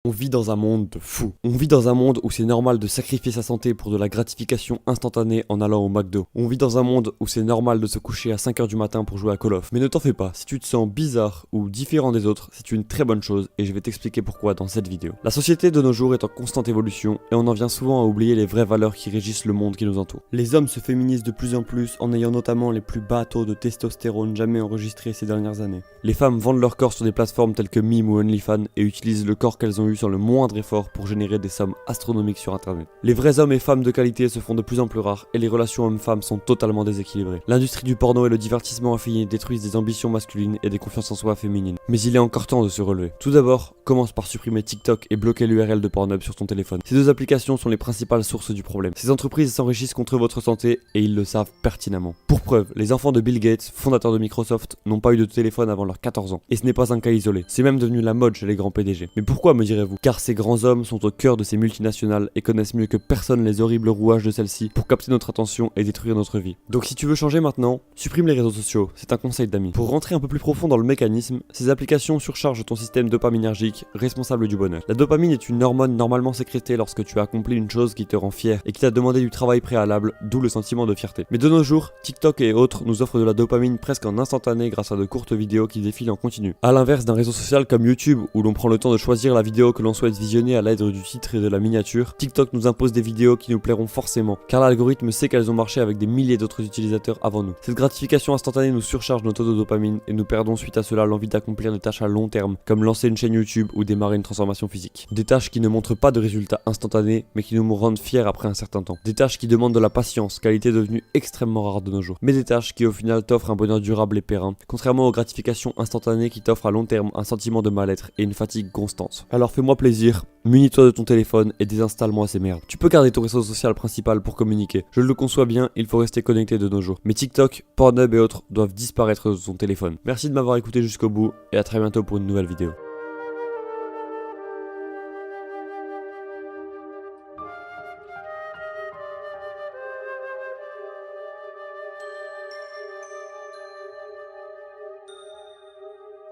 On vit dans un monde de fous. On vit dans un monde où c'est normal de sacrifier sa santé pour de la gratification instantanée en allant au McDo. On vit dans un monde où c'est normal de se coucher à 5h du matin pour jouer à Call of. Mais ne t'en fais pas, si tu te sens bizarre ou différent des autres, c'est une très bonne chose et je vais t'expliquer pourquoi dans cette vidéo. La société de nos jours est en constante évolution et on en vient souvent à oublier les vraies valeurs qui régissent le monde qui nous entoure. Les hommes se féminisent de plus en plus en ayant notamment les plus bas taux de testostérone jamais enregistrés ces dernières années. Les femmes vendent leur corps sur des plateformes telles que Mime ou OnlyFans et utilisent le corps qu'elles ont eu sans le moindre effort pour générer des sommes astronomiques sur internet. Les vrais hommes et femmes de qualité se font de plus en plus rares et les relations hommes-femmes sont totalement déséquilibrées. L'industrie du porno et le divertissement affilié détruisent des ambitions masculines et des confiances en soi féminines. Mais il est encore temps de se relever. Tout d'abord, commence par supprimer TikTok et bloquer l'URL de Pornhub sur ton téléphone. Ces deux applications sont les principales sources du problème. Ces entreprises s'enrichissent contre votre santé et ils le savent pertinemment. Pour preuve, les enfants de Bill Gates, fondateur de Microsoft, n'ont pas eu de téléphone avant leurs 14 ans. Et ce n'est pas un cas isolé. C'est même devenu la mode chez les grands PDG. Mais pourquoi, me direz-vous? Car ces grands hommes sont au cœur de ces multinationales et connaissent mieux que personne les horribles rouages de celles-ci pour capter notre attention et détruire notre vie. Donc si tu veux changer maintenant, supprime les réseaux sociaux, c'est un conseil d'amis. Pour rentrer un peu plus profond dans le mécanisme, ces applications surchargent ton système dopaminergique, responsable du bonheur. La dopamine est une hormone normalement sécrétée lorsque tu as accompli une chose qui te rend fier et qui t'a demandé du travail préalable, d'où le sentiment de fierté. Mais de nos jours, TikTok et autres nous offrent de la dopamine presque en instantané grâce à de courtes vidéos qui défilent en continu. À l'inverse d'un réseau social comme YouTube où l'on prend le temps de choisir la vidéo que l'on souhaite visionner à l'aide du titre et de la miniature, TikTok nous impose des vidéos qui nous plairont forcément, car l'algorithme sait qu'elles ont marché avec des milliers d'autres utilisateurs avant nous. Cette gratification instantanée nous surcharge nos taux de dopamine et nous perdons suite à cela l'envie d'accomplir des tâches à long terme, comme lancer une chaîne YouTube ou démarrer une transformation physique. Des tâches qui ne montrent pas de résultats instantanés, mais qui nous rendent fiers après un certain temps. Des tâches qui demandent de la patience, qualité devenue extrêmement rare de nos jours. Mais des tâches qui au final t'offrent un bonheur durable et périn, contrairement aux gratifications instantanées qui t'offrent à long terme un sentiment de mal-être et une fatigue constante. Alors fais-moi plaisir, munis-toi de ton téléphone et désinstalle-moi ces merdes. Tu peux garder ton réseau social principal pour communiquer. Je le conçois bien, il faut rester connecté de nos jours. Mais TikTok, Pornhub et autres doivent disparaître de ton téléphone. Merci de m'avoir écouté jusqu'au bout et à très bientôt pour une nouvelle vidéo.